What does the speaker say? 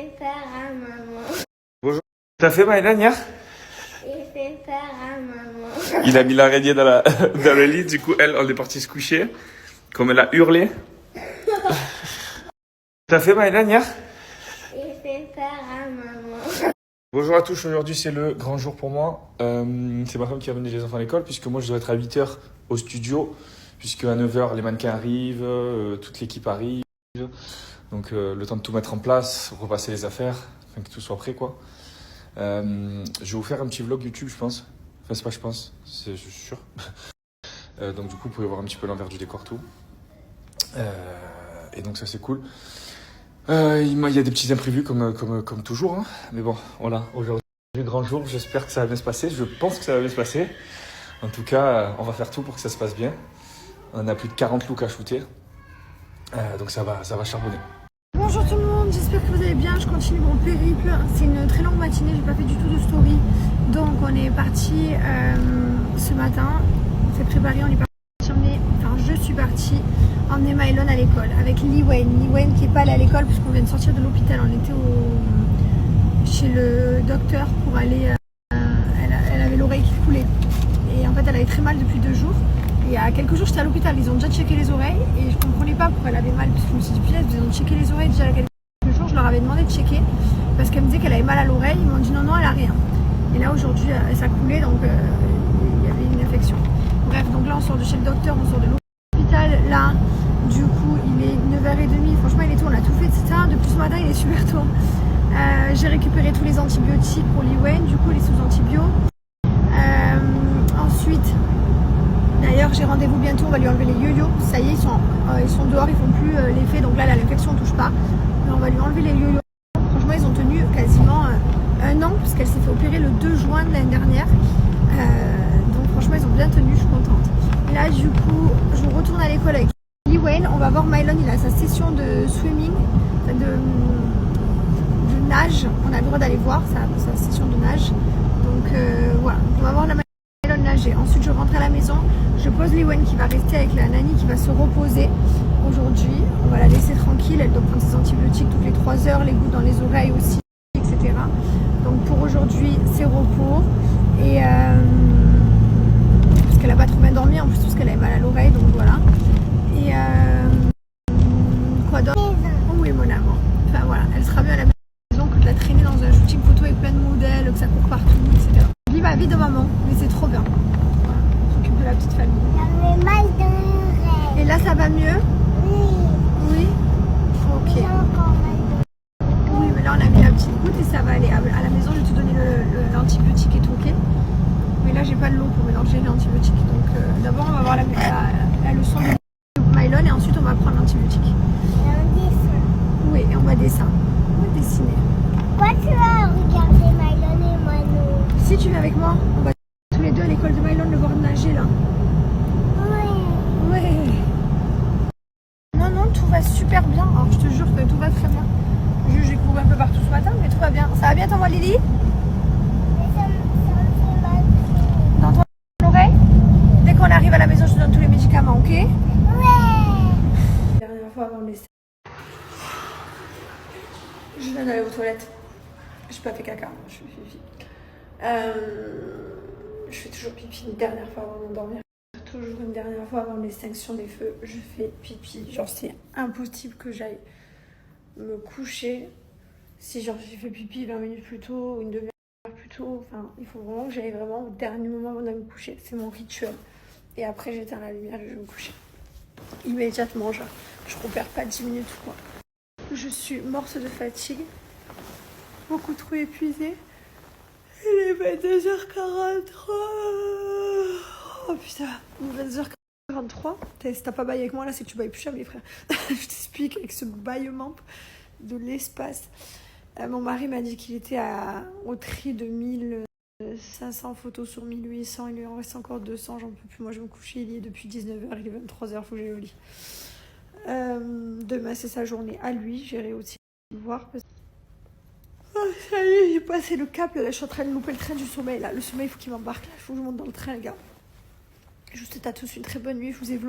fait peur à maman. Bonjour. T'as fait Maëlan hier? Il fait peur à maman. Il a mis l'araignée dans le lit, du coup elle, on est parti se coucher. Comme elle a hurlé. T'as fait Maëlan hier? Il fait peur à maman. Bonjour à tous, aujourd'hui c'est le grand jour pour moi. C'est ma femme qui a amené les enfants à l'école, puisque moi je dois être à 8h au studio, puisque à 9h les mannequins arrivent, toute l'équipe arrive. Donc le temps de tout mettre en place, repasser les affaires, afin que tout soit prêt quoi. Je vais vous faire un petit vlog YouTube je pense. Enfin c'est pas je pense, je suis sûr. Donc du coup vous pouvez voir un petit peu l'envers du décor tout. Et donc ça c'est cool. Il y a des petits imprévus comme toujours, hein. Mais bon, voilà, aujourd'hui, grand jour, j'espère que ça va bien se passer, je pense que ça va bien se passer. En tout cas, on va faire tout pour que ça se passe bien. On a plus de 40 looks à shooter, donc ça va charbonner. Bonjour tout le monde, j'espère que vous allez bien, je continue mon périple. C'est une très longue matinée, j'ai pas fait du tout de story. Donc on est parti ce matin, on s'est préparé, je suis partie emmener Maëlan à l'école avec Lee Wayne qui n'est pas allé à l'école puisqu'on vient de sortir de l'hôpital. On était chez le docteur pour aller... elle avait l'oreille qui coulait et en fait elle avait très mal depuis 2 jours. Et il y a quelques jours j'étais à l'hôpital, ils ont déjà checké les oreilles et je ne comprenais pas pourquoi elle avait mal puisque je me suis dit punaise, ils ont checké les oreilles déjà il y a quelques jours. Je leur avais demandé de checker parce qu'elle me disait qu'elle avait mal à l'oreille. Ils m'ont dit non elle a rien. Et là aujourd'hui ça coulait donc il y avait une infection. Bref, donc là on sort de chez le docteur, on sort de l'hôpital. Là, du coup, il est 9h30. Franchement, il est tôt, on a tout fait, etc. Depuis ce matin, il est super tôt. J'ai récupéré tous les antibiotiques pour Lee Wayne, du coup, les sous-antibio. Ensuite, d'ailleurs, j'ai rendez-vous bientôt. On va lui enlever les yo-yo. Ça y est, ils sont dehors, ils font plus l'effet. Donc là, l'infection ne touche pas. Mais on va lui enlever les yo-yo. Franchement, ils ont tenu quasiment 1 an, puisqu'elle s'est fait opérer le 2 juin de l'année dernière. Donc, franchement, ils ont bien tenu, je suis contente. Et là, du coup, je retourne à l'école avec Lee Wayne. On va voir Maëlan, il a sa session de swimming, de nage. On a le droit d'aller voir sa session de nage. Donc voilà, on va voir la Maëlan nager. Ensuite, je rentre à la maison. Je pose Lee Wayne qui va rester avec la nanny qui va se reposer aujourd'hui. On va la laisser tranquille. Elle doit prendre ses antibiotiques toutes les 3 heures, les gouttes dans les oreilles aussi, etc. Donc pour aujourd'hui, c'est repos. Et parce qu'elle n'a pas trop bien dormi en plus parce qu'elle avait mal à l'oreille, donc voilà. Et quoi d'autre? Oh oui mon amour. Enfin voilà, elle sera mieux à la maison que de la traîner dans un shooting photo avec plein de modèles, que ça court partout, etc. Je vis ma vie de maman, mais c'est trop bien. Voilà, on s'occupe de la petite famille. J'avais mal dans l'oreille. Et là ça va mieux? Oui. Oui. Ok. J'ai encore mal. Oui, mais là on a mis la petite goutte et ça va aller. À la maison, je vais te donner l'antibiotique et tout, ok? Mais là j'ai pas de l'eau pour mélanger l'antibiotique. Donc d'abord on va voir la leçon de Maëlan et ensuite on va prendre l'antibiotique. Et un dessin. Oui, et on va dessiner. On va dessiner. Pourquoi tu vas regarder Maëlan et moi non? Si tu viens avec moi, on va tous les deux à l'école de Maëlan le voir nager là. Oui. Ouais. Non, tout va super bien. Alors je te jure que tout va très bien. J'ai couru un peu partout ce matin, mais tout va bien. Ça va bien toi, Lily? Mais ça me fait mal. Dans ton oreille? Dès qu'on arrive à la maison, je te donne tous les médicaments, ok? Ouais. Dernière fois avant de laisser. Je viens d'aller aux toilettes. Je n'ai pas fait caca, je fais pipi. Je fais toujours pipi une dernière fois avant de m'endormir. Toujours une dernière fois avant l'extinction des feux, je fais pipi. Genre c'est impossible que j'aille me coucher si genre j'ai fait pipi 20 minutes plus tôt ou une demi-heure plus tôt. Enfin, il faut vraiment que j'aille vraiment au dernier moment avant de me coucher. C'est mon rituel. Et après j'éteins la lumière et je vais me coucher. Immédiatement, genre. Je ne perds pas 10 minutes ou quoi. Je suis morte de fatigue. Beaucoup trop épuisée. Il est 22h43. Oh putain, 22h43. Si t'as pas baillé avec moi là, c'est que tu bailles plus jamais, frère. Je t'explique avec ce bâillement de l'espace. Mon mari m'a dit qu'il était au tri de 1500 photos sur 1800. Il lui en reste encore 200. J'en peux plus. Moi, je vais me coucher. Il y est depuis 19h. Il est 23h. Faut que j'aille au lit. Demain, c'est sa journée à lui. J'irai aussi le voir. Oh, ça y est, j'ai passé le cap. Là, je suis en train de louper le train du sommeil. Là. Le sommeil, il faut qu'il m'embarque. Il faut que je monte dans le train, les gars. Je vous souhaite à tous une très bonne nuit. Je vous ai vlogué.